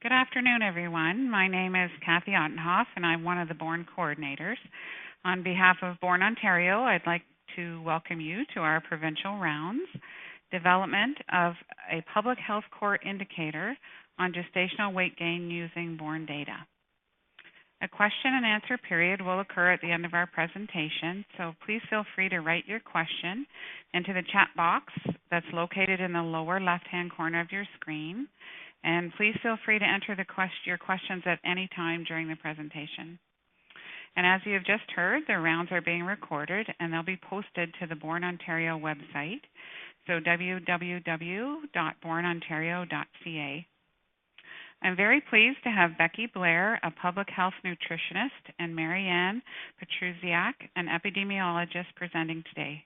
Good afternoon, everyone. My name is Kathy Ottenhoff, and I'm one of the Born coordinators. On behalf of Born Ontario, I'd like to welcome you to our provincial rounds, development of a public health core indicator on gestational weight gain using Born data. A question and answer period will occur at the end of our presentation, so please feel free to write your question into the chat box that's located in the lower left-hand corner of your screen. And please feel free to enter your questions at any time during the presentation. And as you have just heard, the rounds are being recorded and they'll be posted to the Born Ontario website, so www.bornontario.ca. I'm very pleased to have Becky Blair, a public health nutritionist, and Marianne Petrusiak, an epidemiologist, presenting today.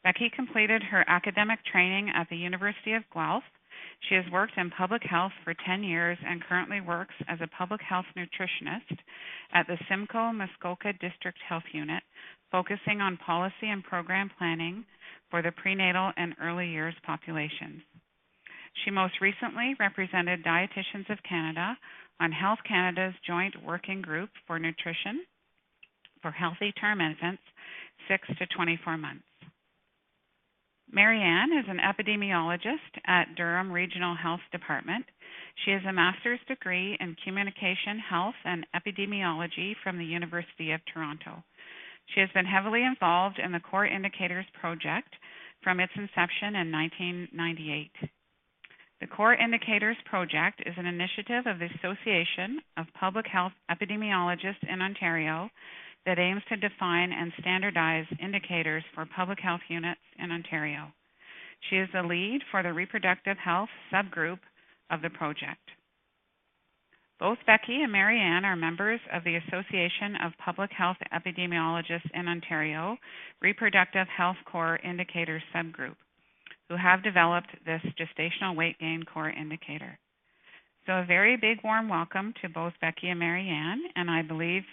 Becky completed her academic training at the University of Guelph. She has worked in public health for 10 years and currently works as a public health nutritionist at the Simcoe Muskoka District Health Unit, focusing on policy and program planning for the prenatal and early years populations. She most recently represented Dietitians of Canada on Health Canada's Joint Working Group for Nutrition for Healthy Term Infants, 6 to 24 months. Marianne is an epidemiologist at Durham Regional Health Department. She has a master's degree in communication, health, and epidemiology from the University of Toronto. She has been heavily involved in the Core Indicators project from its inception in 1998. The Core Indicators project is an initiative of the Association of Public Health Epidemiologists in Ontario that aims to define and standardize indicators for public health units in Ontario. She is the lead for the reproductive health subgroup of the project. Both Becky and Marianne are members of the Association of Public Health Epidemiologists in Ontario Reproductive Health Core Indicators subgroup, who have developed this gestational weight gain core indicator. So a very big warm welcome to both Becky and Marianne, and I believe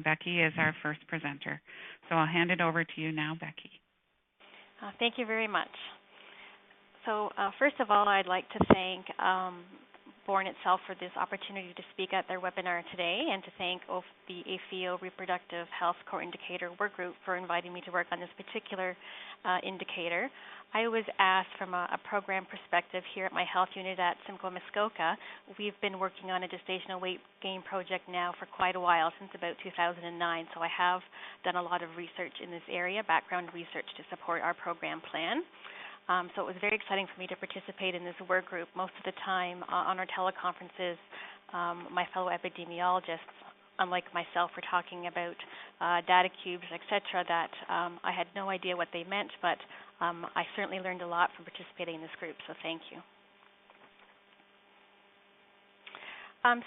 Becky is our first presenter. So I'll hand it over to you now, Becky. Thank you very much. So first of all, I'd like to thank Born itself for this opportunity to speak at their webinar today, and to thank the AFIO Reproductive Health Core Indicator Work Group for inviting me to work on this particular indicator. I was asked from a program perspective here at my health unit at Simcoe Muskoka. We've been working on a gestational weight gain project now for quite a while, since about 2009, so I have done a lot of research in this area, background research to support our program plan. So it was very exciting for me to participate in this work group. Most of the time on our teleconferences, my fellow epidemiologists, unlike myself, were talking about data cubes, etc., that I had no idea what they meant, but I certainly learned a lot from participating in this group, so thank you.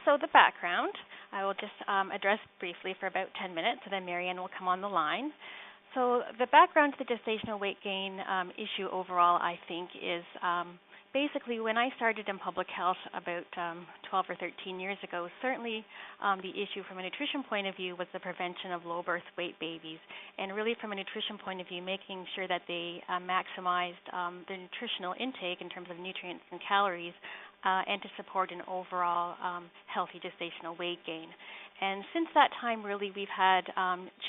So the background, I will just address briefly for about 10 minutes, and then Marianne will come on the line. So the background to the gestational weight gain issue overall, I think, is basically when I started in public health about 12 or 13 years ago, certainly the issue from a nutrition point of view was the prevention of low birth weight babies, and really from a nutrition point of view, making sure that they maximized their nutritional intake in terms of nutrients and calories, and to support an overall healthy gestational weight gain. And since that time, really, we've had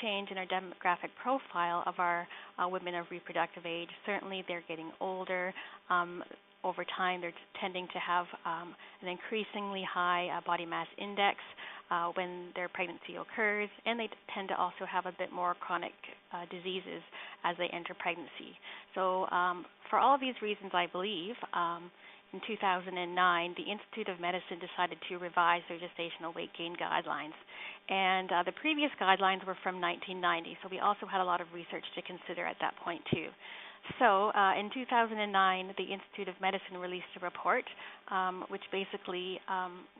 change in our demographic profile of our women of reproductive age. Certainly, they're getting older. Over time, they're tending to have an increasingly high body mass index when their pregnancy occurs, and they tend to also have a bit more chronic diseases as they enter pregnancy. So for all of these reasons, I believe, in 2009, the Institute of Medicine decided to revise their gestational weight gain guidelines. And the previous guidelines were from 1990, so we also had a lot of research to consider at that point too. So in 2009, the Institute of Medicine released a report which basically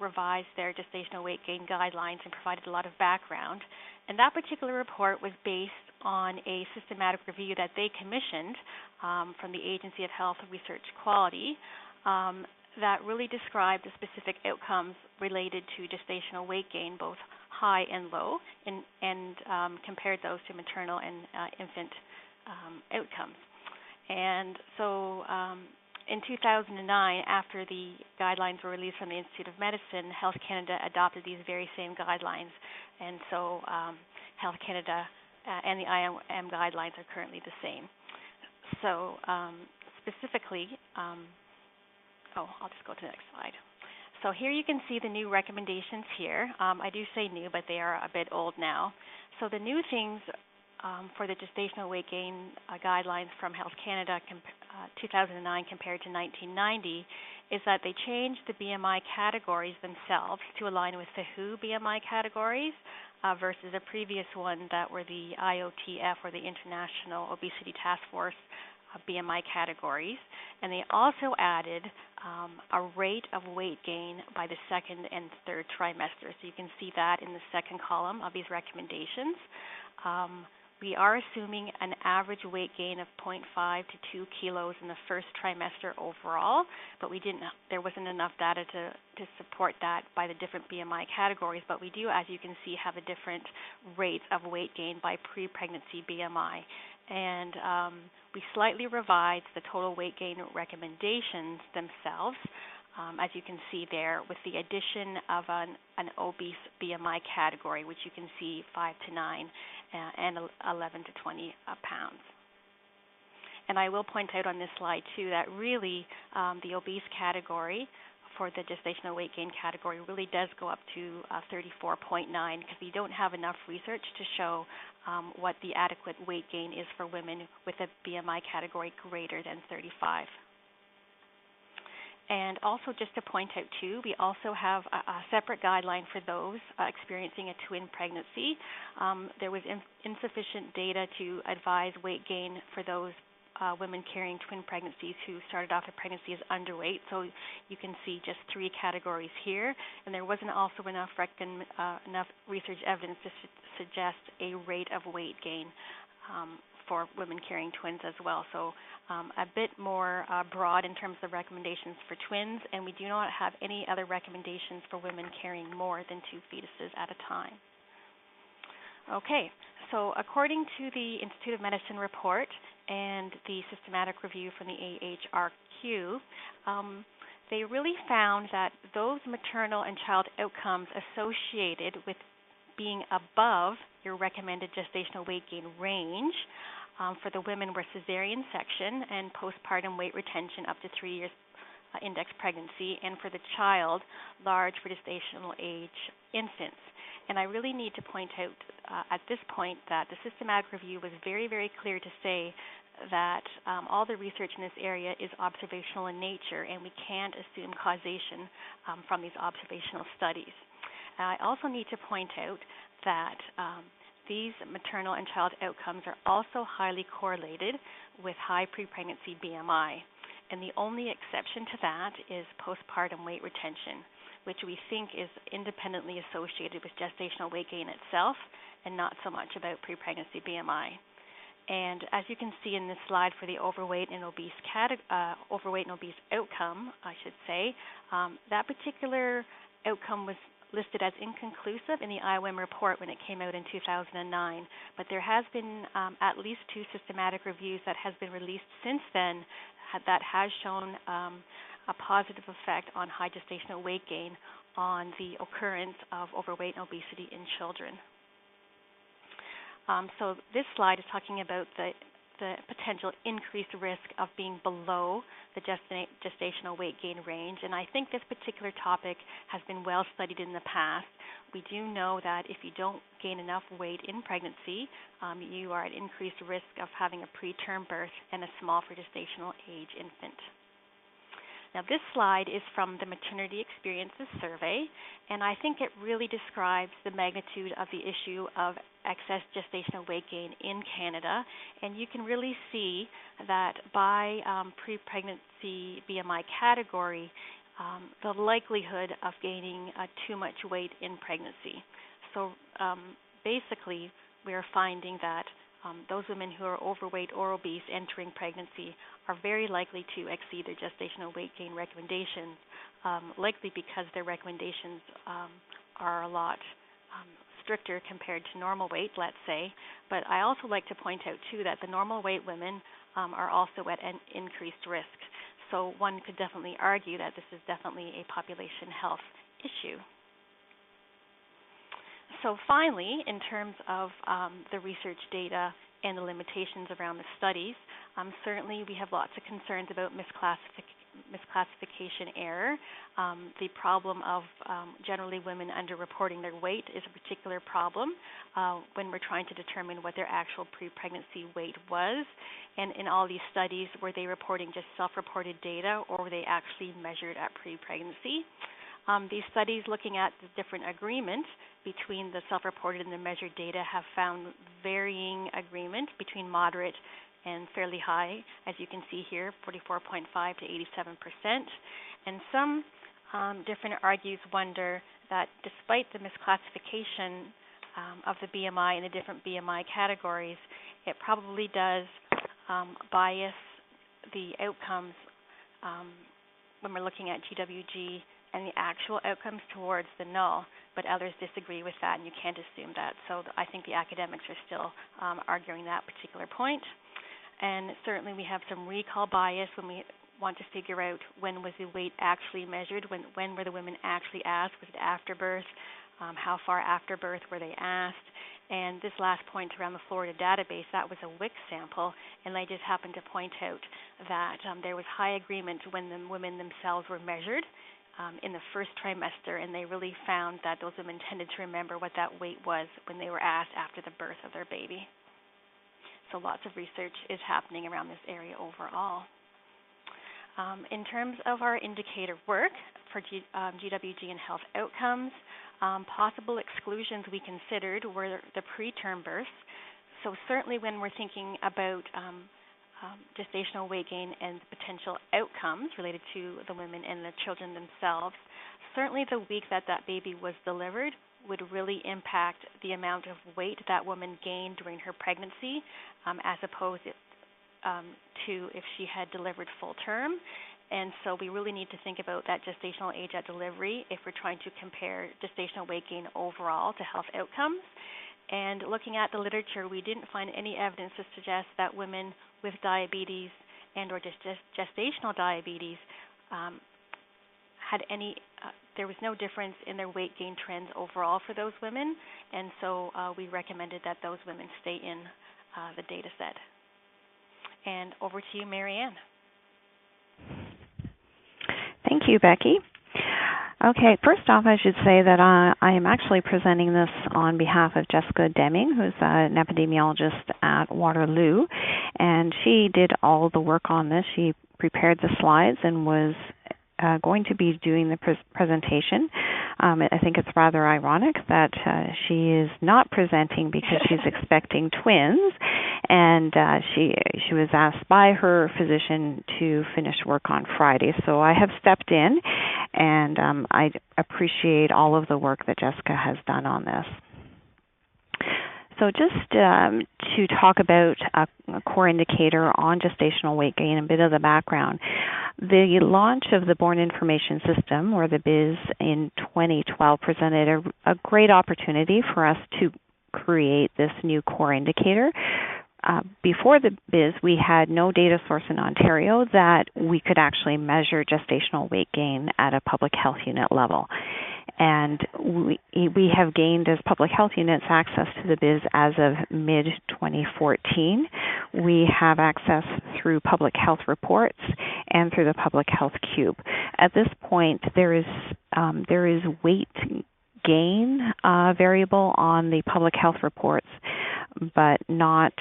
revised their gestational weight gain guidelines and provided a lot of background. And that particular report was based on a systematic review that they commissioned from the Agency of Health Research Quality, that really described the specific outcomes related to gestational weight gain, both high and low, and compared those to maternal and infant outcomes. And so in 2009, after the guidelines were released from the Institute of Medicine, Health Canada adopted these very same guidelines, and so Health Canada and the IOM guidelines are currently the same. So specifically, I'll just go to the next slide. So here you can see the new recommendations here. I do say new, but they are a bit old now. So the new things for the gestational weight gain guidelines from Health Canada 2009 compared to 1990 is that they changed the BMI categories themselves to align with the WHO BMI categories versus a previous one that were the IOTF or the International Obesity Task Force BMI categories. And they also added a rate of weight gain by the second and third trimester. So you can see that in the second column of these recommendations. We are assuming an average weight gain of 0.5 to 2 kilos in the first trimester overall, but there wasn't enough data to support that by the different BMI categories, but we do, as you can see, have a different rates of weight gain by pre-pregnancy BMI. And we slightly revised the total weight gain recommendations themselves, as you can see there, with the addition of an obese BMI category, which you can see 5 to 9 and 11 to 20 pounds. And I will point out on this slide, too, that really the obese category for the gestational weight gain category really does go up to 34.9 because we don't have enough research to show what the adequate weight gain is for women with a BMI category greater than 35. And also just to point out, too, we also have a separate guideline for those experiencing a twin pregnancy. There was insufficient data to advise weight gain for those women carrying twin pregnancies who started off a pregnancy as underweight. So you can see just 3 categories here. And there wasn't also enough research evidence to suggest a rate of weight gain for women carrying twins as well. So a bit more broad in terms of recommendations for twins, and we do not have any other recommendations for women carrying more than 2 fetuses at a time. Okay, so according to the Institute of Medicine report and the systematic review from the AHRQ, they really found that those maternal and child outcomes associated with being above your recommended gestational weight gain range for the women were cesarean section and postpartum weight retention up to 3 years index pregnancy, and for the child, large for gestational age infants. And I really need to point out at this point that the systematic review was very, very clear to say that all the research in this area is observational in nature, and we can't assume causation from these observational studies. I also need to point out that these maternal and child outcomes are also highly correlated with high pre-pregnancy BMI. And the only exception to that is postpartum weight retention, which we think is independently associated with gestational weight gain itself and not so much about pre-pregnancy BMI. And as you can see in this slide for the overweight and obese outcome, I should say, that particular outcome was listed as inconclusive in the IOM report when it came out in 2009. But there has been at least 2 systematic reviews that has been released since then that has shown a positive effect on high gestational weight gain on the occurrence of overweight and obesity in children. So this slide is talking about the potential increased risk of being below the gestational weight gain range. And I think this particular topic has been well studied in the past. We do know that if you don't gain enough weight in pregnancy, you are at increased risk of having a preterm birth and a small for gestational age infant. Now this slide is from the Maternity Experiences Survey, and I think it really describes the magnitude of the issue of excess gestational weight gain in Canada. And you can really see that by pre-pregnancy BMI category, the likelihood of gaining too much weight in pregnancy. So basically, we are finding that those women who are overweight or obese entering pregnancy are very likely to exceed their gestational weight gain recommendations, likely because their recommendations are a lot stricter compared to normal weight, let's say. But I also like to point out, too, that the normal weight women are also at an increased risk. So one could definitely argue that this is definitely a population health issue. So finally, in terms of the research data and the limitations around the studies, certainly we have lots of concerns about misclassification error. The problem of generally women underreporting their weight is a particular problem when we're trying to determine what their actual pre-pregnancy weight was. And in all these studies, were they reporting just self-reported data, or were they actually measured at pre-pregnancy? These studies looking at the different agreement between the self-reported and the measured data have found varying agreement between moderate and fairly high, as you can see here, 44.5 to 87%. And some different argues wonder that despite the misclassification of the BMI in the different BMI categories, it probably does bias the outcomes when we're looking at GWG and the actual outcomes towards the null, but others disagree with that, and you can't assume that. So I think the academics are still arguing that particular point. And certainly we have some recall bias when we want to figure out when was the weight actually measured, when were the women actually asked, was it after birth, how far after birth were they asked. And this last point around the Florida database, that was a WIC sample, and they just happened to point out that there was high agreement when the women themselves were measured in the first trimester, and they really found that those women tended to remember what that weight was when they were asked after the birth of their baby. So lots of research is happening around this area overall. In terms of our indicator work for GWG and health outcomes, possible exclusions we considered were the preterm births. So certainly when we're thinking about gestational weight gain and potential outcomes related to the women and the children themselves, certainly the week that that baby was delivered would really impact the amount of weight that woman gained during her pregnancy, as opposed to if she had delivered full term. And so we really need to think about that gestational age at delivery if we're trying to compare gestational weight gain overall to health outcomes. And looking at the literature, we didn't find any evidence to suggest that women with diabetes and or gestational diabetes had any, there was no difference in their weight gain trends overall for those women. And so we recommended that those women stay in the data set. And over to you, Marianne. Thank you, Becky. Okay, first off, I should say that I am actually presenting this on behalf of Jessica Deming, who's an epidemiologist at Waterloo, and she did all the work on this. She prepared the slides and was going to be doing the presentation. I think it's rather ironic that she is not presenting because she's expecting twins, and she was asked by her physician to finish work on Friday. So I have stepped in, and I appreciate all of the work that Jessica has done on this. So just to talk about a core indicator on gestational weight gain, a bit of the background. The launch of the Born Information System, or the BIS, in 2012 presented a great opportunity for us to create this new core indicator. Before the BIS, we had no data source in Ontario that we could actually measure gestational weight gain at a public health unit level. And we have gained, as public health units, access to the BIS as of mid-2014. We have access through public health reports and through the Public Health Cube. At this point, there is weight gain variable on the public health reports, but not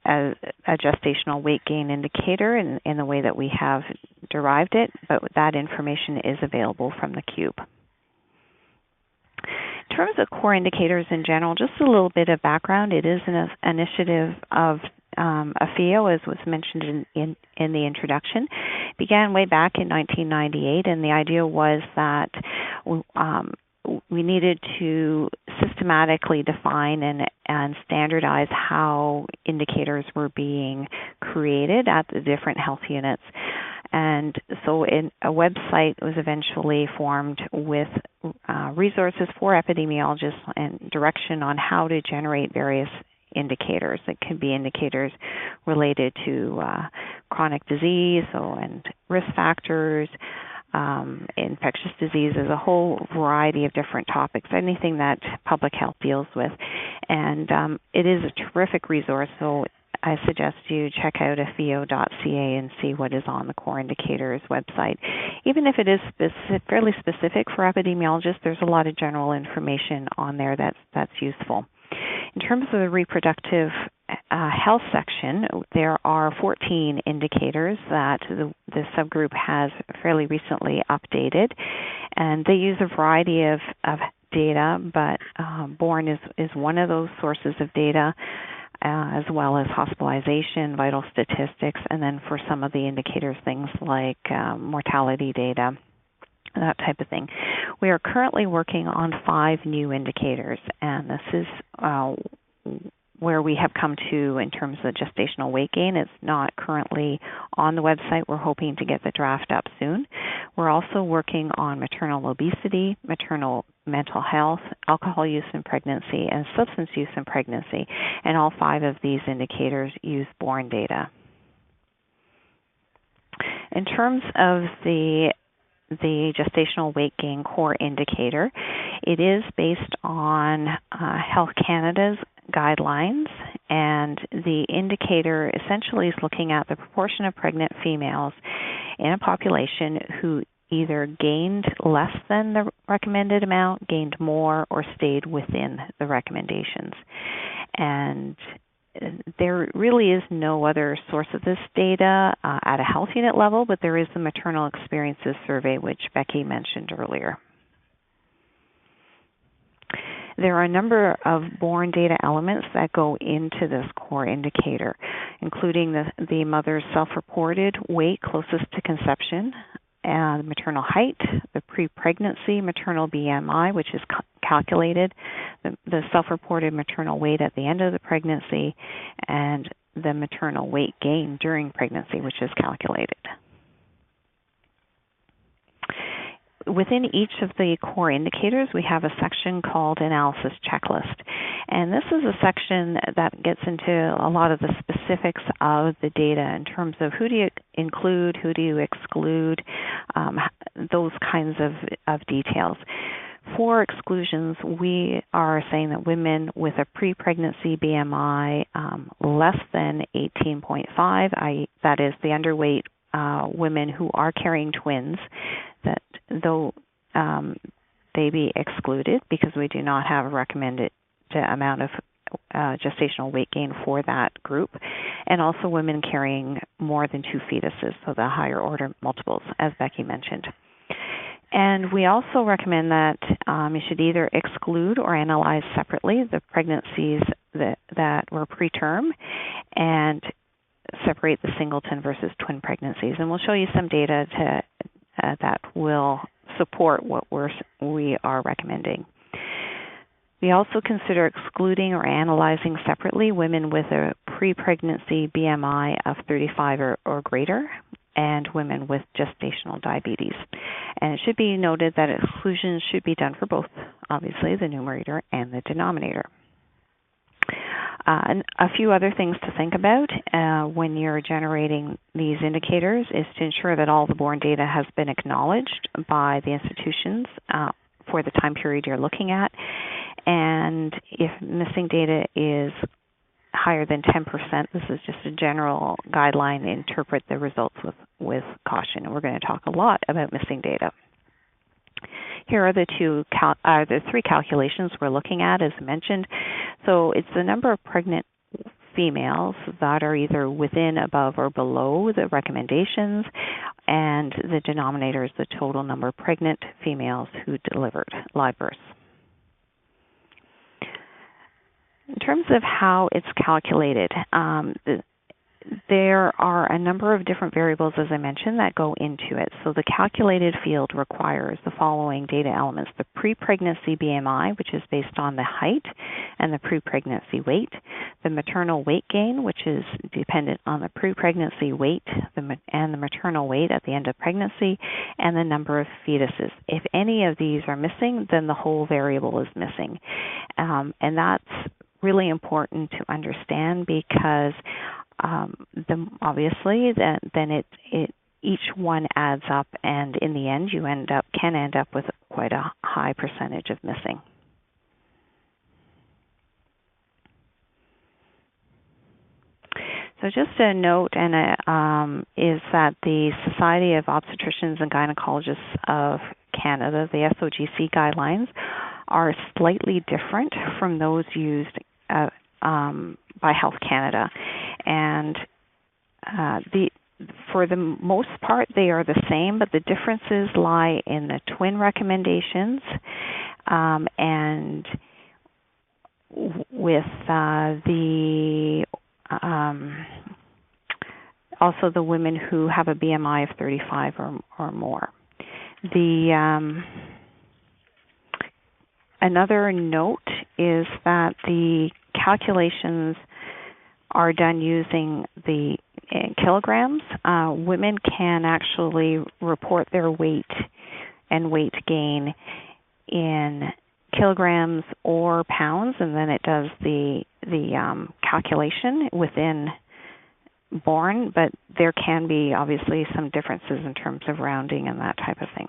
a gestational weight gain indicator in the way that we have derived it, but that information is available from the Cube. In terms of core indicators in general, just a little bit of background. It is an initiative of AFIO, as was mentioned in the introduction. It began way back in 1998, and the idea was that we needed to systematically define and standardize how indicators were being created at the different health units. And so a website was eventually formed with resources for epidemiologists and direction on how to generate various indicators. It can be indicators related to chronic disease, and risk factors, infectious diseases, a whole variety of different topics, anything that public health deals with. And it is a terrific resource, so I suggest you check out afio.ca and see what is on the Core Indicators website. Even if it is fairly specific for epidemiologists, there's a lot of general information on there that's useful. In terms of the reproductive health section, there are 14 indicators that the subgroup has fairly recently updated, and they use a variety of data, but BORN is one of those sources of data, as well as hospitalization, vital statistics, and then for some of the indicators, things like mortality data, that type of thing. We are currently working on 5 new indicators, and this is where we have come to in terms of gestational weight gain. It's not currently on the website. We're hoping to get the draft up soon. We're also working on maternal obesity, maternal mental health, alcohol use in pregnancy, and substance use in pregnancy. And all 5 of these indicators use BORN data. In terms of the gestational weight gain core indicator, it is based on Health Canada's guidelines, and the indicator essentially is looking at the proportion of pregnant females in a population who either gained less than the recommended amount, gained more, or stayed within the recommendations. And there really is no other source of this data at a health unit level, but there is the Maternal Experiences Survey, which Becky mentioned earlier. There are a number of BORN data elements that go into this core indicator, including the mother's self-reported weight closest to conception, and maternal height, the pre-pregnancy maternal BMI, which is calculated, the self-reported maternal weight at the end of the pregnancy, and the maternal weight gain during pregnancy, which is calculated. Within each of the core indicators, we have a section called Analysis Checklist. And this is a section that gets into a lot of the specifics of the data in terms of who do you include, who do you exclude, those kinds of details. For exclusions, we are saying that women with a pre-pregnancy BMI less than 18.5, that is the underweight women who are carrying twins, that though they be excluded because we do not have a recommended amount of gestational weight gain for that group, and also women carrying more than 2 fetuses, so the higher order multiples, as Becky mentioned. And we also recommend that you should either exclude or analyze separately the pregnancies that were preterm and separate the singleton versus twin pregnancies. And we'll show you some data that will support what we are recommending. We also consider excluding or analyzing separately women with a pre-pregnancy BMI of 35 or greater, and women with gestational diabetes. And it should be noted that exclusions should be done for both, obviously, the numerator and the denominator. And a few other things to think about when you're generating these indicators is to ensure that all the BORN data has been acknowledged by the institutions for the time period you're looking at. And if missing data is higher than 10%, this is just a general guideline to interpret the results with caution. And we're going to talk a lot about missing data. Here are the 3 calculations we're looking at, as mentioned. So it's the number of pregnant females that are either within, above, or below the recommendations, and the denominator is the total number of pregnant females who delivered live births. In terms of how it's calculated, there are a number of different variables, as I mentioned, that go into it. So the calculated field requires the following data elements: the pre-pregnancy BMI, which is based on the height and the pre-pregnancy weight; the maternal weight gain, which is dependent on the pre-pregnancy weight and the maternal weight at the end of pregnancy; and the number of fetuses. If any of these are missing, then the whole variable is missing. And that's really important to understand because obviously, then it each one adds up, and in the end, you can end up with quite a high percentage of missing. So just a note, is that the Society of Obstetricians and Gynecologists of Canada, the SOGC guidelines, are slightly different from those used by Health Canada, and for the most part they are the same, but the differences lie in the twin recommendations and with also the women who have a BMI of 35 or more. Another note is that the calculations are done using the kilograms. Women can actually report their weight and weight gain in kilograms or pounds, and then it does the calculation within born, but there can be obviously some differences in terms of rounding and that type of thing.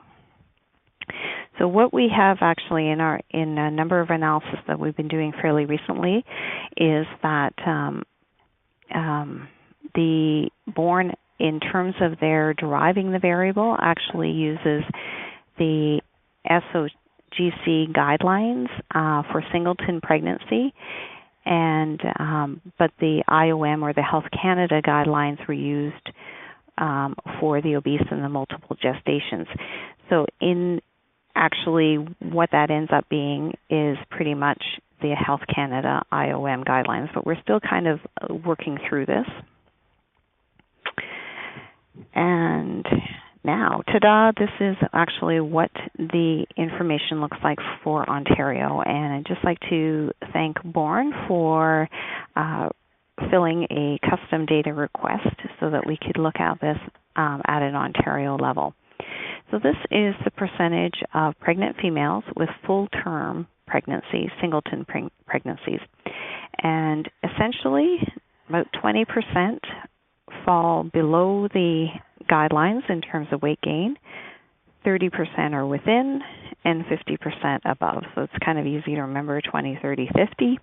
So what we have actually in a number of analysis that we've been doing fairly recently is that the born, in terms of their deriving the variable, actually uses the SOGC guidelines for singleton pregnancy, and but the IOM or the Health Canada guidelines were used for the obese and the multiple gestations. So actually what that ends up being is pretty much the Health Canada IOM guidelines, but we're still kind of working through this. And now, ta-da, this is actually what the information looks like for Ontario. And I'd just like to thank Born for filling a custom data request so that we could look at this at an Ontario level. So this is the percentage of pregnant females with full-term pregnancies, singleton pregnancies. And essentially, about 20% fall below the guidelines in terms of weight gain, 30% are within, and 50% above. So it's kind of easy to remember, 20, 30, 50.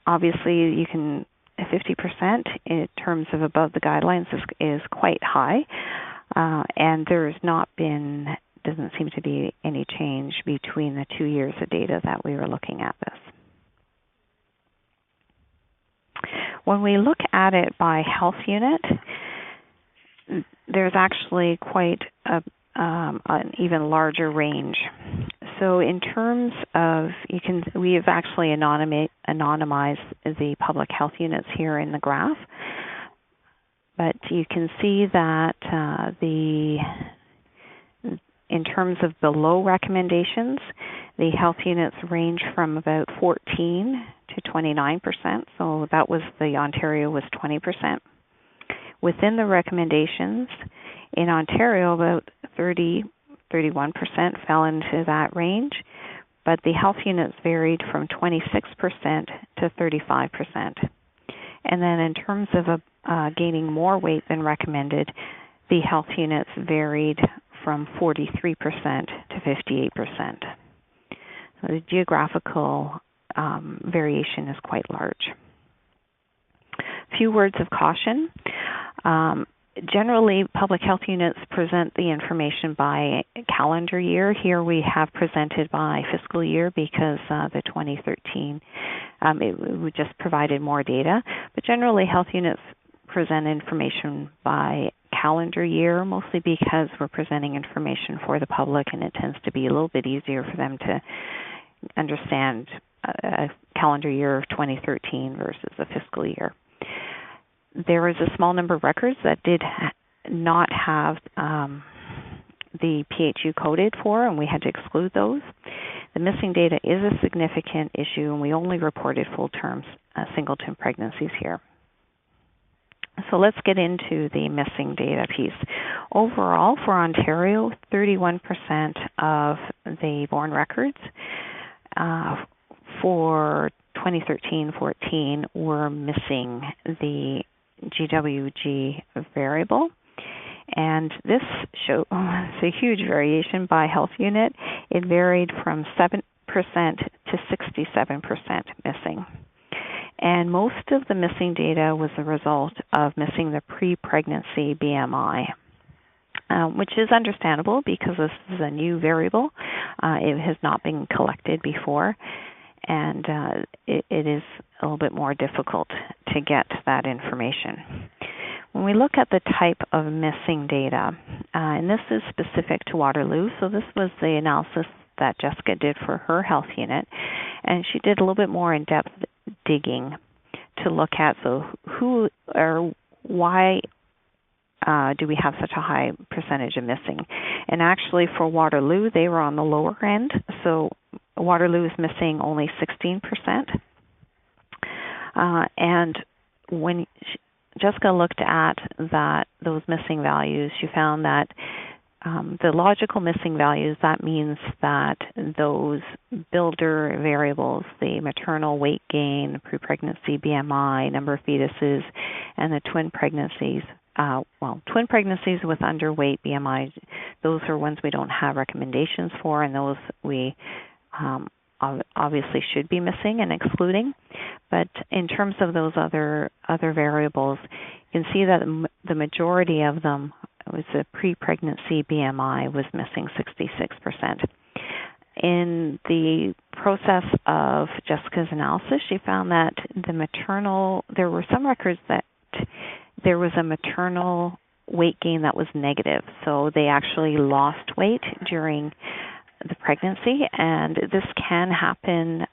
Obviously, you can 50% in terms of above the guidelines is quite high, and doesn't seem to be any change between the 2 years of data that we were looking at this. When we look at it by health unit, there's actually quite an even larger range. So in terms of, we have actually anonymized the public health units here in the graph, but you can see that in terms of below recommendations, the health units range from about 14 to 29%. So that was Ontario was 20%. Within the recommendations, in Ontario, about 31% fell into that range, but the health units varied from 26% to 35%. And then in terms of gaining more weight than recommended, the health units varied from 43% to 58%. So the geographical variation is quite large. A few words of caution. Generally, public health units present the information by calendar year. Here we have presented by fiscal year because the 2013, we just provided more data. But generally, health units present information by calendar year, mostly because we're presenting information for the public, and it tends to be a little bit easier for them to understand a calendar year of 2013 versus a fiscal year. There is a small number of records that did not have the PHU coded for, and we had to exclude those. The missing data is a significant issue, and we only reported full-term singleton pregnancies here. So let's get into the missing data piece. Overall, for Ontario, 31% of the born records for 2013-14 were missing the GWG variable. And this showed it's a huge variation by health unit. It varied from 7% to 67% missing. And most of the missing data was the result of missing the pre-pregnancy BMI, which is understandable because this is a new variable. It has not been collected before, and it is a little bit more difficult to get that information. When we look at the type of missing data, and this is specific to Waterloo, so this was the analysis that Jessica did for her health unit, and she did a little bit more in-depth digging to look at, so who or why do we have such a high percentage of missing? And actually for Waterloo, they were on the lower end, so Waterloo is missing only 16%. And when Jessica looked at those missing values, she found that the logical missing values, that means that those builder variables, the maternal weight gain, pre-pregnancy BMI, number of fetuses, and the twin pregnancies, twin pregnancies with underweight BMI, those are ones we don't have recommendations for, and those we obviously should be missing and excluding. But in terms of those other variables, you can see that the majority of them was the pre-pregnancy BMI was missing 66%. In the process of Jessica's analysis, she found that there were some records that there was a maternal weight gain that was negative. So they actually lost weight during the pregnancy, and this can happen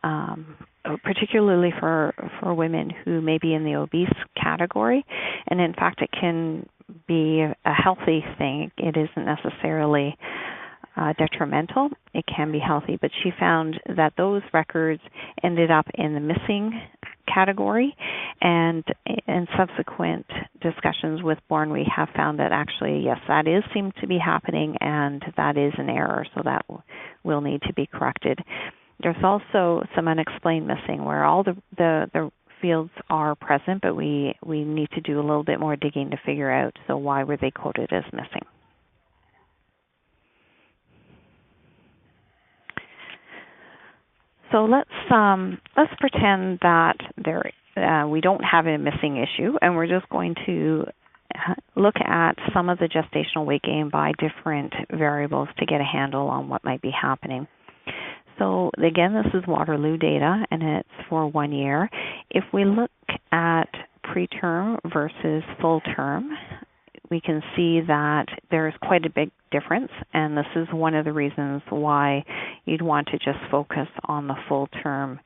particularly for women who may be in the obese category, and in fact it can be a healthy thing. It isn't necessarily detrimental. It can be healthy, but she found that those records ended up in the missing category, and in subsequent discussions with Bourne, we have found that actually, yes, that seemed to be happening, and that is an error, so that will need to be corrected. There's also some unexplained missing where all the fields are present, but we need to do a little bit more digging to figure out, so why were they coded as missing? So let's pretend that we don't have a missing issue, and we're just going to look at some of the gestational weight gain by different variables to get a handle on what might be happening. So again, this is Waterloo data, and it's for 1 year. If we look at preterm versus full term, we can see that there's quite a big difference, and this is one of the reasons why you'd want to just focus on the full term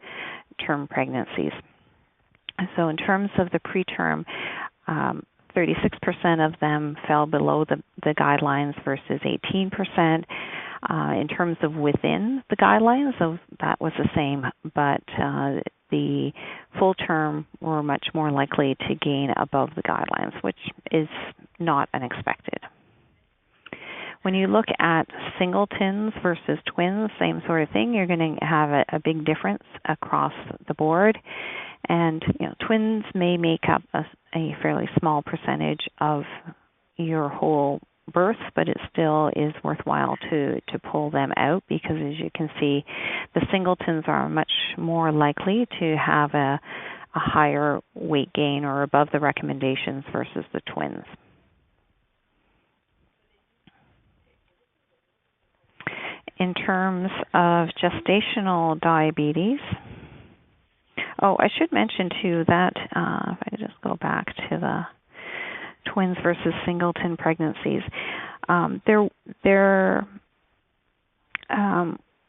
pregnancies. So in terms of the preterm, 36% of them fell below the guidelines versus 18%. In terms of within the guidelines, so that was the same, but the full term were much more likely to gain above the guidelines, which is not unexpected. When you look at singletons versus twins, same sort of thing, you're going to have a big difference across the board. And twins may make up a fairly small percentage of your whole birth, but it still is worthwhile to pull them out, because as you can see, the singletons are much more likely to have a higher weight gain or above the recommendations versus the twins. In terms of gestational diabetes, I should mention too that if I could just go back to the twins versus singleton pregnancies, there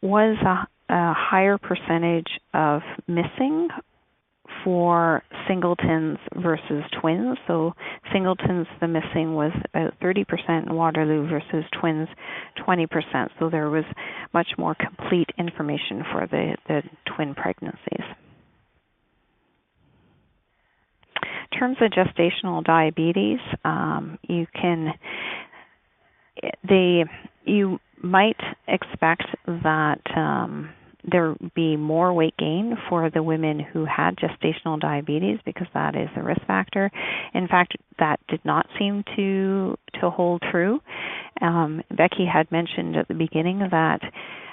was a higher percentage of missing for singletons versus twins. So singletons, the missing was about 30% in Waterloo versus twins 20%. So there was much more complete information for the twin pregnancies. In terms of gestational diabetes, you might expect that there be more weight gain for the women who had gestational diabetes because that is a risk factor. In fact, that did not seem to hold true. Becky had mentioned at the beginning that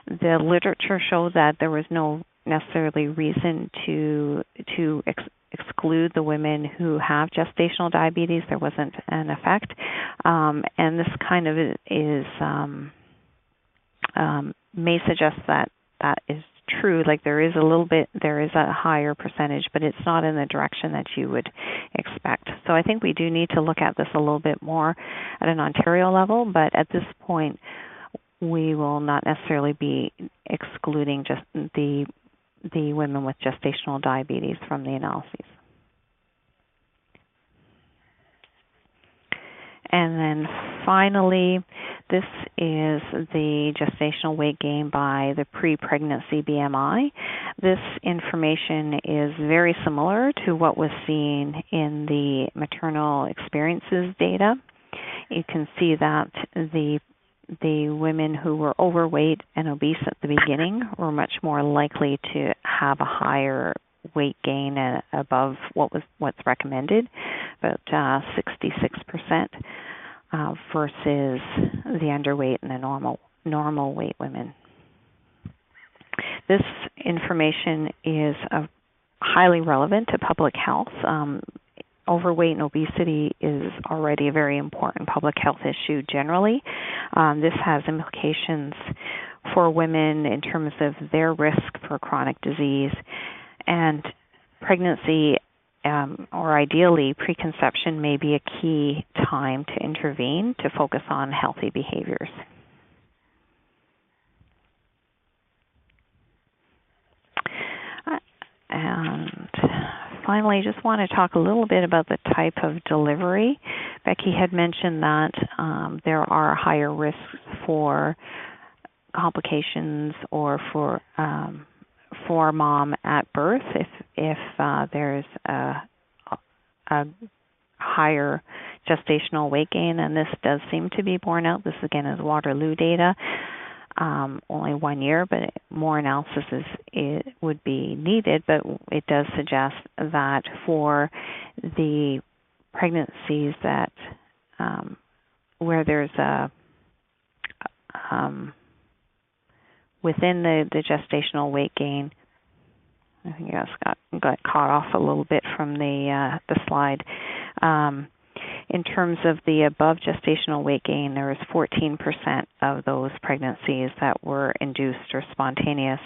the literature showed that there was no necessarily reason to exclude the women who have gestational diabetes. There wasn't an effect, and this kind of is may suggest that that is true. Like there is a higher percentage, but it's not in the direction that you would expect. So I think we do need to look at this a little bit more at an Ontario level, but at this point, we will not necessarily be excluding just the women with gestational diabetes from the analyses. And then finally, this is the gestational weight gain by the pre-pregnancy BMI. This information is very similar to what was seen in the maternal experiences data. You can see that the women who were overweight and obese at the beginning were much more likely to have a higher weight gain above what's recommended, about 66%, versus the underweight and the normal weight women. This information is highly relevant to public health. Overweight and obesity is already a very important public health issue generally. This has implications for women in terms of their risk for chronic disease, and pregnancy, or ideally preconception, may be a key time to intervene to focus on healthy behaviors. And finally, just want to talk a little bit about the type of delivery. Becky had mentioned that there are higher risks for complications or for mom at birth if there's a higher gestational weight gain, and this does seem to be borne out. This again is Waterloo data. Only 1 year, but more analysis would be needed, but it does suggest that for the pregnancies that where there's within the gestational weight gain, I think I got caught off a little bit from the slide. In terms of the above gestational weight gain, there was 14% of those pregnancies that were induced or spontaneous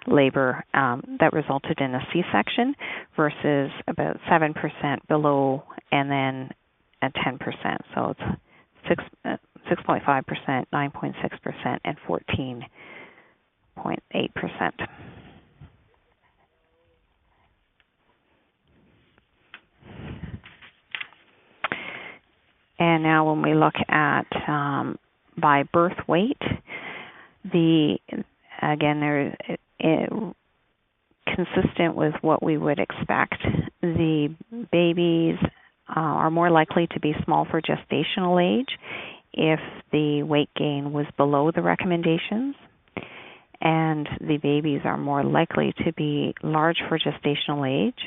labor that resulted in a C-section versus about 7% below, and then at 10%. So it's 6.5%, 9.6%, and 14.8%. And now when we look at by birth weight, consistent with what we would expect, the babies are more likely to be small for gestational age if the weight gain was below the recommendations, and the babies are more likely to be large for gestational age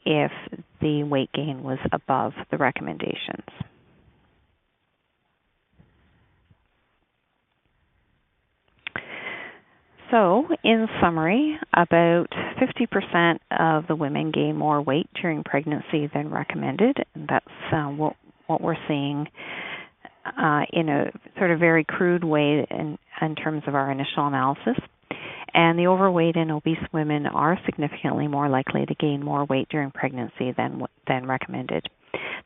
if the weight gain was above the recommendations. So, in summary, about 50% of the women gain more weight during pregnancy than recommended. And that's what we're seeing in a sort of very crude way in terms of our initial analysis. And the overweight and obese women are significantly more likely to gain more weight during pregnancy than recommended.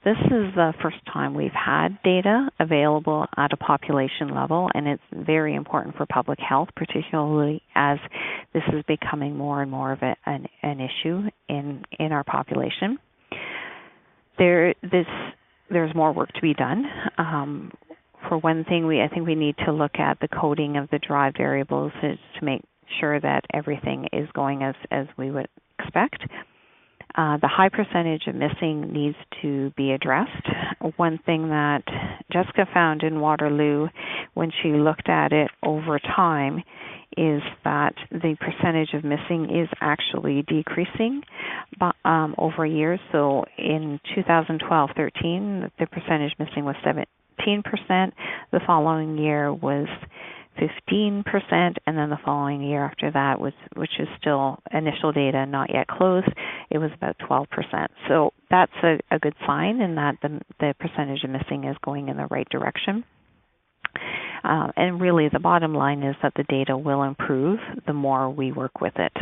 This is the first time we've had data available at a population level, and it's very important for public health, particularly as this is becoming more and more of an issue in our population. There's more work to be done. For one thing, I think we need to look at the coding of the derived variables to make sure that everything is going as we would expect. The high percentage of missing needs to be addressed. One thing that Jessica found in Waterloo when she looked at it over time is that the percentage of missing is actually decreasing over years. So in 2012-13, the percentage missing was 17%. The following year was 15%, and then the following year after that, which is still initial data, not yet closed, it was about 12%. So that's a good sign in that the percentage of missing is going in the right direction. And really the bottom line is that the data will improve the more we work with it.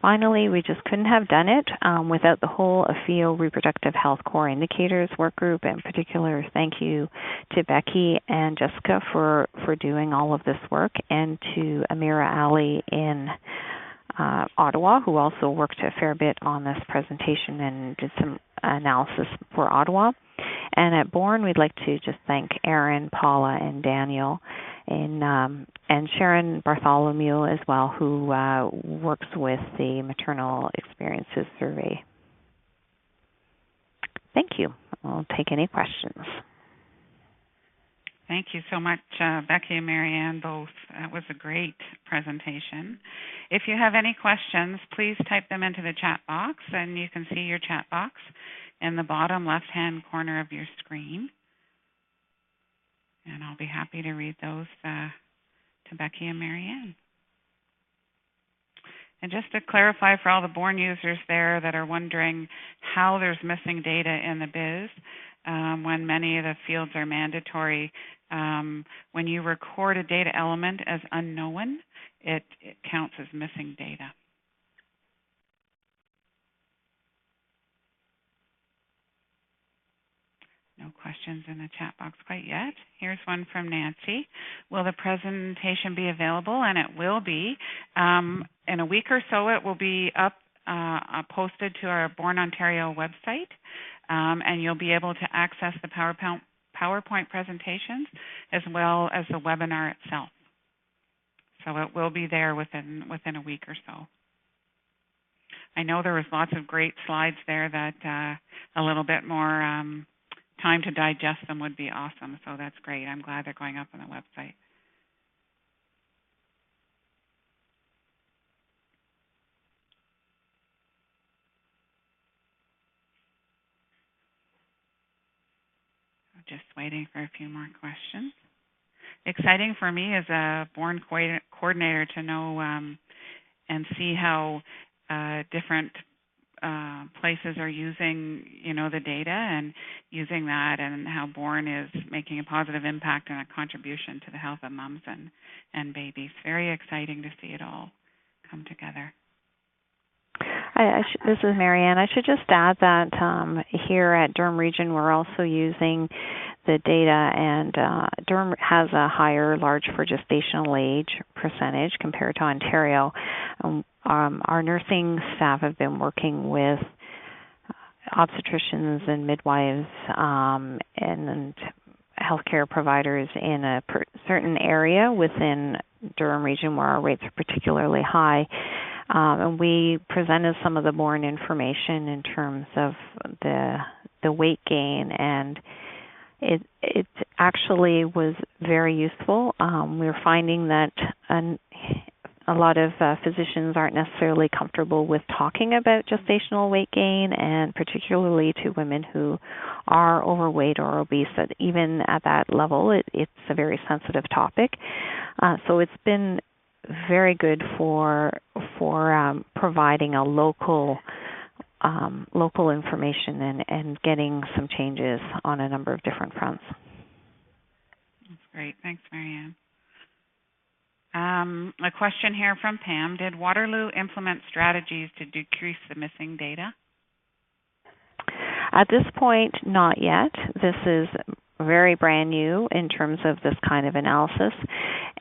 Finally, we just couldn't have done it without the whole AFIO Reproductive Health Core Indicators work group. In particular, thank you to Becky and Jessica for doing all of this work, and to Amira Ali in Ottawa, who also worked a fair bit on this presentation and did some analysis for Ottawa. And at Bourne, we'd like to just thank Erin, Paula, and Daniel, and Sharon Bartholomew as well, who works with the Maternal Experiences Survey. Thank you. I'll take any questions. Thank you so much, Becky and Marianne, both. That was a great presentation. If you have any questions, please type them into the chat box, and you can see your chat box in the bottom left-hand corner of your screen. And I'll be happy to read those to Becky and Marianne. And just to clarify for all the Bourne users there that are wondering how there's missing data in the biz, when many of the fields are mandatory, when you record a data element as unknown, it counts as missing data. No questions in the chat box quite yet. Here's one from Nancy. Will the presentation be available? And it will be. In a week or so, it will be up, posted to our Bourne Ontario website, and you'll be able to access the PowerPoint presentations as well as the webinar itself. So it will be there within a week or so. I know there was lots of great slides there that a little bit more time to digest them would be awesome. So that's great. I'm glad they're going up on the website. Just waiting for a few more questions. Exciting for me as a Bourne coordinator to know and see how different places are using, the data and using that, and how Bourne is making a positive impact and a contribution to the health of moms and babies. Very exciting to see it all come together. This is Marianne. I should just add that here at Durham Region, we're also using the data, and Durham has a higher large for gestational age percentage compared to Ontario. Our nursing staff have been working with obstetricians and midwives and healthcare providers in a certain area within Durham Region where our rates are particularly high. And we presented some of the Bourne information in terms of the weight gain, and it actually was very useful. We're finding that a lot of physicians aren't necessarily comfortable with talking about gestational weight gain, and particularly to women who are overweight or obese. That even at that level, it's a very sensitive topic. So it's been very good for providing a local information and getting some changes on a number of different fronts. That's great. Thanks, Marianne. A question here from Pam. Did Waterloo implement strategies to decrease the missing data? At this point, not yet. This is very brand new in terms of this kind of analysis,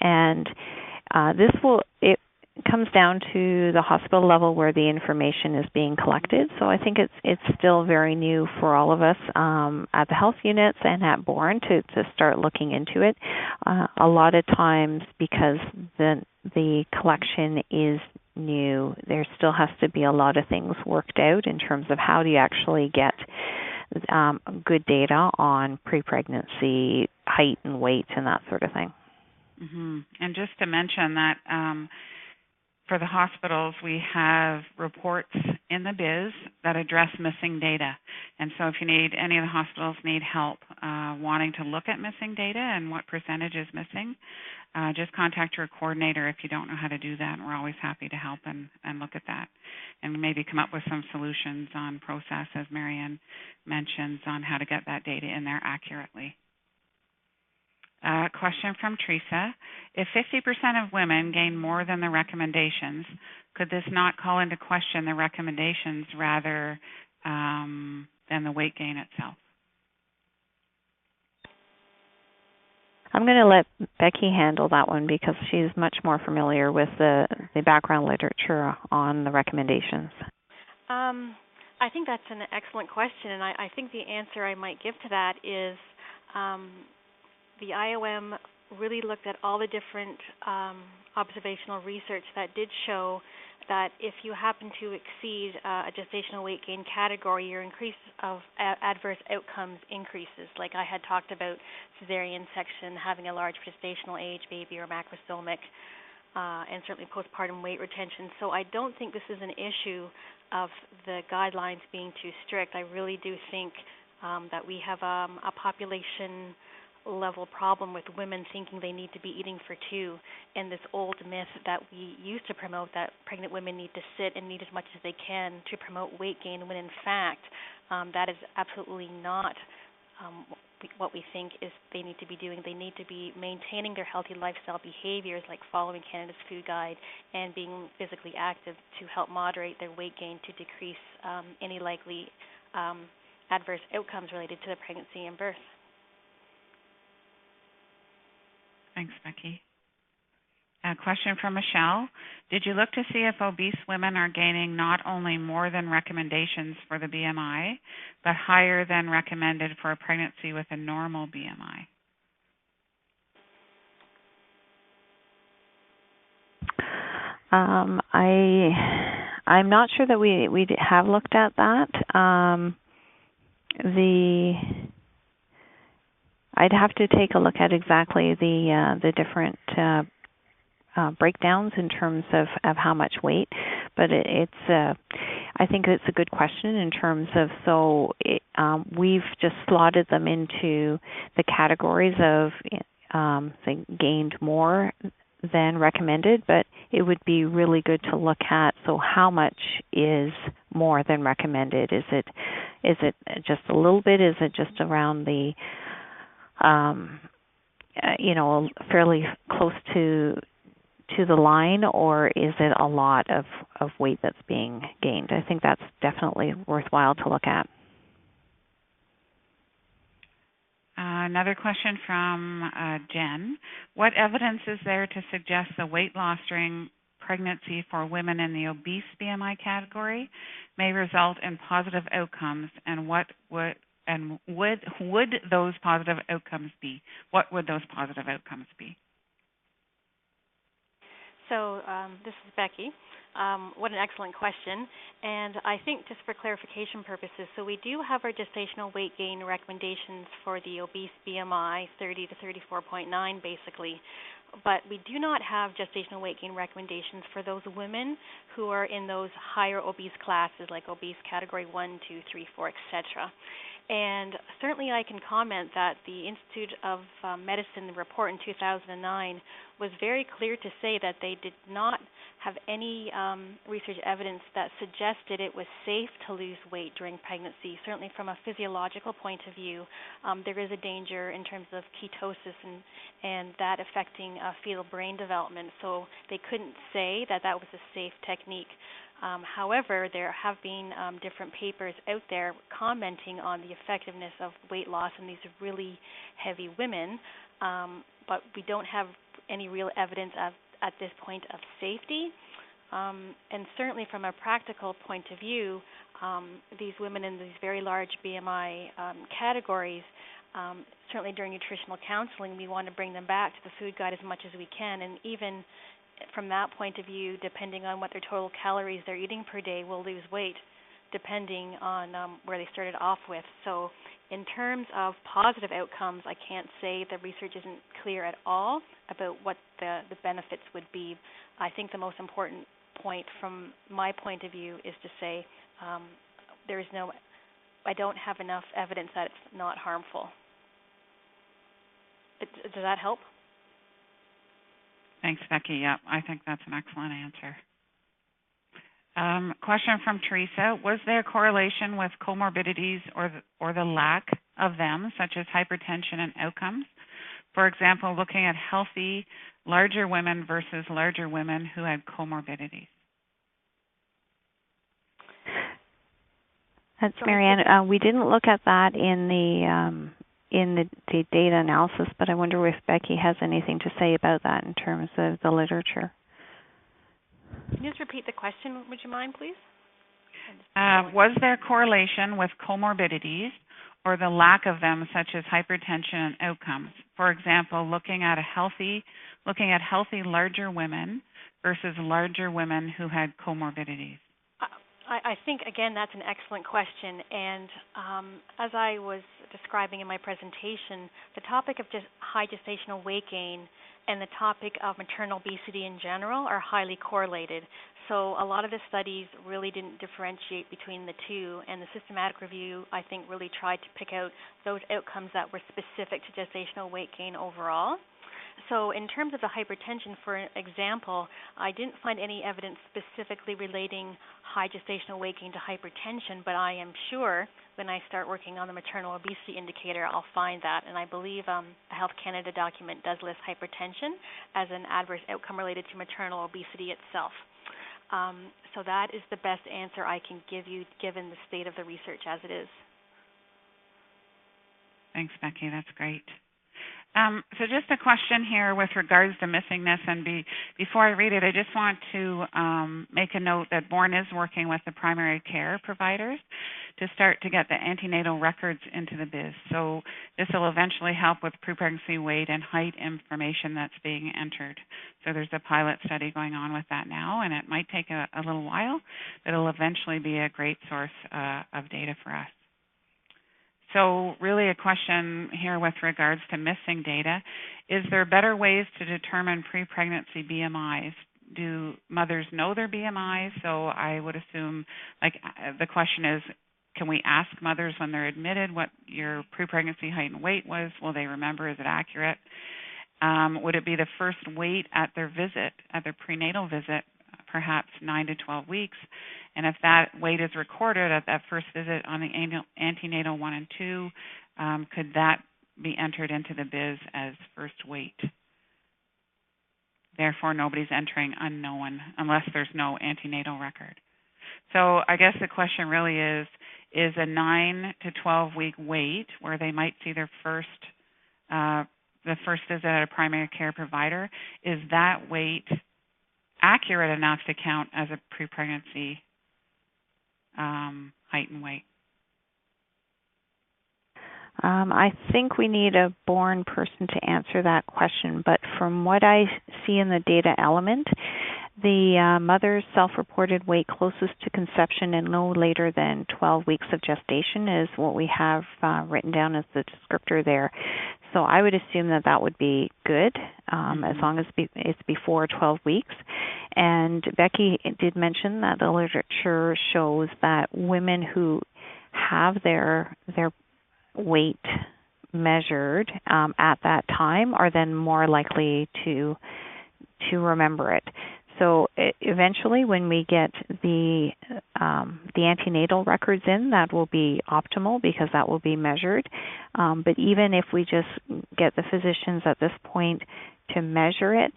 and it comes down to the hospital level where the information is being collected. So I think it's still very new for all of us at the health units and at Bourne to start looking into it. A lot of times, because the collection is new, there still has to be a lot of things worked out in terms of how do you actually get good data on pre-pregnancy height and weight and that sort of thing. And just to mention that for the hospitals, we have reports in the biz that address missing data. And so if you need, any of the hospitals need help wanting to look at missing data and what percentage is missing, just contact your coordinator if you don't know how to do that. And we're always happy to help and look at that and maybe come up with some solutions on process, as Marianne mentions, on how to get that data in there accurately. Question from Teresa. If 50% of women gain more than the recommendations, could this not call into question the recommendations rather than the weight gain itself? I'm going to let Becky handle that one because she's much more familiar with the background literature on the recommendations. I think that's an excellent question, and I think the answer I might give to that is the IOM really looked at all the different observational research that did show that if you happen to exceed a gestational weight gain category, your increase of adverse outcomes increases. Like I had talked about cesarean section, having a large gestational age baby or macrosomic, and certainly postpartum weight retention. So I don't think this is an issue of the guidelines being too strict. I really do think that we have a population level problem with women thinking they need to be eating for two, and this old myth that we used to promote that pregnant women need to sit and eat as much as they can to promote weight gain, when in fact that is absolutely not what we think is they need to be doing. They need to be maintaining their healthy lifestyle behaviors like following Canada's food guide and being physically active to help moderate their weight gain to decrease any likely adverse outcomes related to the pregnancy and birth. Thanks, Becky. A question from Michelle. Did you look to see if obese women are gaining not only more than recommendations for the BMI, but higher than recommended for a pregnancy with a normal BMI? I'm not sure that we have looked at that. I'd have to take a look at exactly the different breakdowns in terms of how much weight, but I think it's a good question in terms of we've just slotted them into the categories of they gained more than recommended, but it would be really good to look at how much is more than recommended. Is it just a little bit? Is it just around the fairly close to the line, or is it a lot of weight that's being gained? I think that's definitely worthwhile to look at. Another question from Jen. What evidence is there to suggest the weight loss during pregnancy for women in the obese BMI category may result in positive outcomes, and would those positive outcomes be? What would those positive outcomes be? So this is Becky. What an excellent question. And I think just for clarification purposes, so we do have our gestational weight gain recommendations for the obese BMI, 30 to 34.9 basically. But we do not have gestational weight gain recommendations for those women who are in those higher obese classes, like obese category 1, 2, 3, 4, etc. And certainly I can comment that the Institute of Medicine report in 2009 was very clear to say that they did not have any research evidence that suggested it was safe to lose weight during pregnancy. Certainly from a physiological point of view, there is a danger in terms of ketosis and that affecting fetal brain development. So they couldn't say that that was a safe technique. However, there have been different papers out there commenting on the effectiveness of weight loss in these really heavy women, but we don't have any real evidence at this point of safety. And certainly from a practical point of view, these women in these very large BMI categories, certainly during nutritional counseling, we want to bring them back to the food guide as much as we can, and even from that point of view, depending on what their total calories they're eating per day, will lose weight. depending on where they started off with. So in terms of positive outcomes, I can't say the research isn't clear at all about what the benefits would be. I think the most important point from my point of view is to say I don't have enough evidence that it's not harmful. Does that help? Thanks, Becky. Yep, I think that's an excellent answer. Question from Teresa. Was there correlation with comorbidities or the lack of them, such as hypertension and outcomes? For example, looking at healthy, larger women versus larger women who had comorbidities. That's Marianne. We didn't look at that in the data analysis, but I wonder if Becky has anything to say about that in terms of the literature. Can you just repeat the question, would you mind, please? Was there correlation with comorbidities or the lack of them, such as hypertension and outcomes? For example, looking at healthy larger women versus larger women who had comorbidities. I think, again, that's an excellent question. And as I was describing in my presentation, the topic of just high gestational weight gain and the topic of maternal obesity in general are highly correlated. So a lot of the studies really didn't differentiate between the two, and the systematic review, I think, really tried to pick out those outcomes that were specific to gestational weight gain overall. So in terms of the hypertension, for example, I didn't find any evidence specifically relating high gestational weight gain to hypertension, but I am sure when I start working on the maternal obesity indicator, I'll find that. And I believe a Health Canada document does list hypertension as an adverse outcome related to maternal obesity itself. So that is the best answer I can give you given the state of the research as it is. Thanks, Becky. That's great. So just a question here with regards to missing this, and before I read it, I just want to make a note that Bourne is working with the primary care providers to start to get the antenatal records into the biz. So this will eventually help with pre-pregnancy weight and height information that's being entered. So there's a pilot study going on with that now, and it might take a little while, but it'll eventually be a great source of data for us. So really a question here with regards to missing data. Is there better ways to determine pre-pregnancy BMIs? Do mothers know their BMIs? So I would assume, the question is, can we ask mothers when they're admitted what your pre-pregnancy height and weight was? Will they remember? Is it accurate? Would it be the first weight at their visit, at their prenatal visit, perhaps 9 to 12 weeks? And if that weight is recorded at that first visit on the antenatal 1 and 2, could that be entered into the biz as first weight? Therefore, nobody's entering unknown unless there's no antenatal record. So I guess the question really is a 9 to 12 week wait where they might see their the first visit at a primary care provider, is that weight accurate enough to count as a pre-pregnancy height and weight? I think we need a born person to answer that question, but from what I see in the data element, the mother's self-reported weight closest to conception and no later than 12 weeks of gestation is what we have written down as the descriptor there. So I would assume that would be good as long as it's before 12 weeks. And Becky did mention that the literature shows that women who have their weight measured at that time are then more likely to remember it. So eventually, when we get the antenatal records in, that will be optimal because that will be measured. But even if we just get the physicians at this point to measure it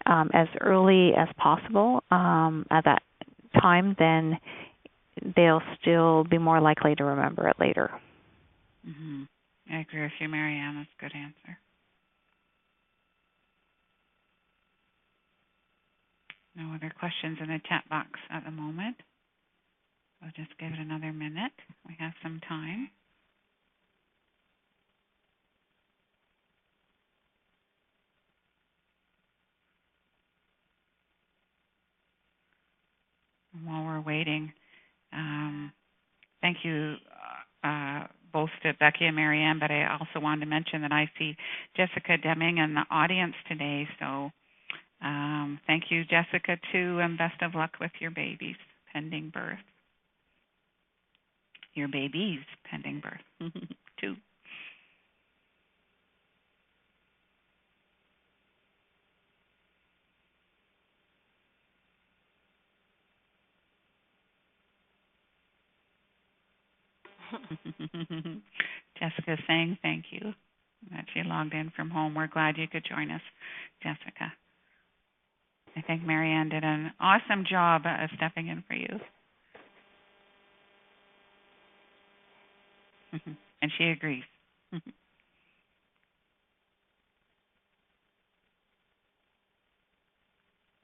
as early as possible at that time, then they'll still be more likely to remember it later. Mm-hmm. I agree with you, Marianne. That's a good answer. No other questions in the chat box at the moment. I'll just give it another minute. We have some time. And while we're waiting, Thank you both to Becky and Marianne, but I also wanted to mention that I see Jessica Deming in the audience today. So thank you, Jessica, too, and best of luck with your babies pending birth. Your babies pending birth, too. Jessica's saying thank you that she logged in from home. We're glad you could join us, Jessica. I think Marianne did an awesome job stepping in for you. And she agrees.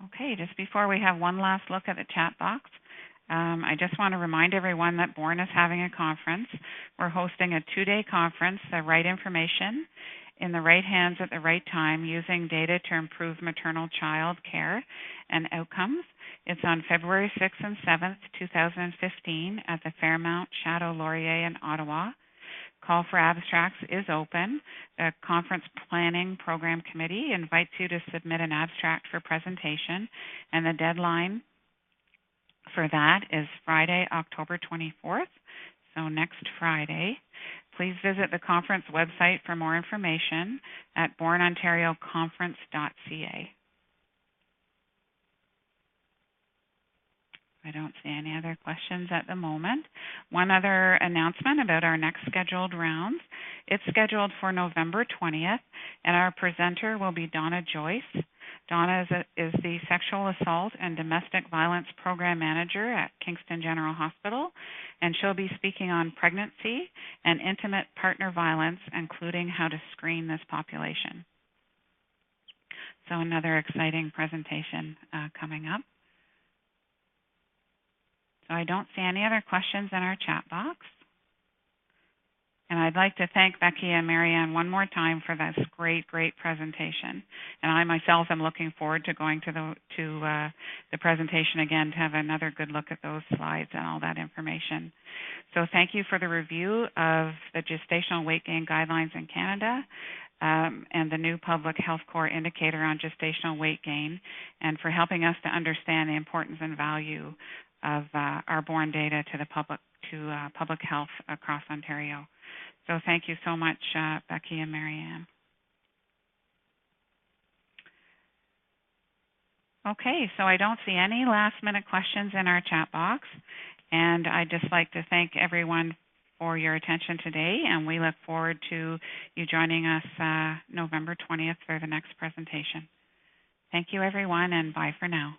Okay, just before we have one last look at the chat box, I just want to remind everyone that Born is having a conference. We're hosting a 2-day conference, The Right Information in the Right Hands at the Right Time, using data to improve maternal child care and outcomes. It's on February 6th and 7th, 2015 at the Fairmount Chateau Laurier in Ottawa. Call for abstracts is open. The Conference Planning Program Committee invites you to submit an abstract for presentation, and the deadline for that is Friday, October 24th, so next Friday. Please visit the conference website for more information at bornontarioconference.ca. I don't see any other questions at the moment. One other announcement about our next scheduled rounds. It's scheduled for November 20th, and our presenter will be Donna Joyce. Donna is the Sexual Assault and Domestic Violence Program Manager at Kingston General Hospital, and she'll be speaking on pregnancy and intimate partner violence, including how to screen this population. So another exciting presentation coming up. So I don't see any other questions in our chat box. And I'd like to thank Becky and Marianne one more time for this great presentation. And I myself am looking forward to going to the presentation again to have another good look at those slides and all that information. So thank you for the review of the Gestational Weight Gain Guidelines in Canada and the new Public Health Core Indicator on Gestational Weight Gain, and for helping us to understand the importance and value of our born data to the public health across Ontario. So thank you so much, Becky and Marianne. Okay, so I don't see any last-minute questions in our chat box, and I'd just like to thank everyone for your attention today, and we look forward to you joining us November 20th for the next presentation. Thank you, everyone, and bye for now.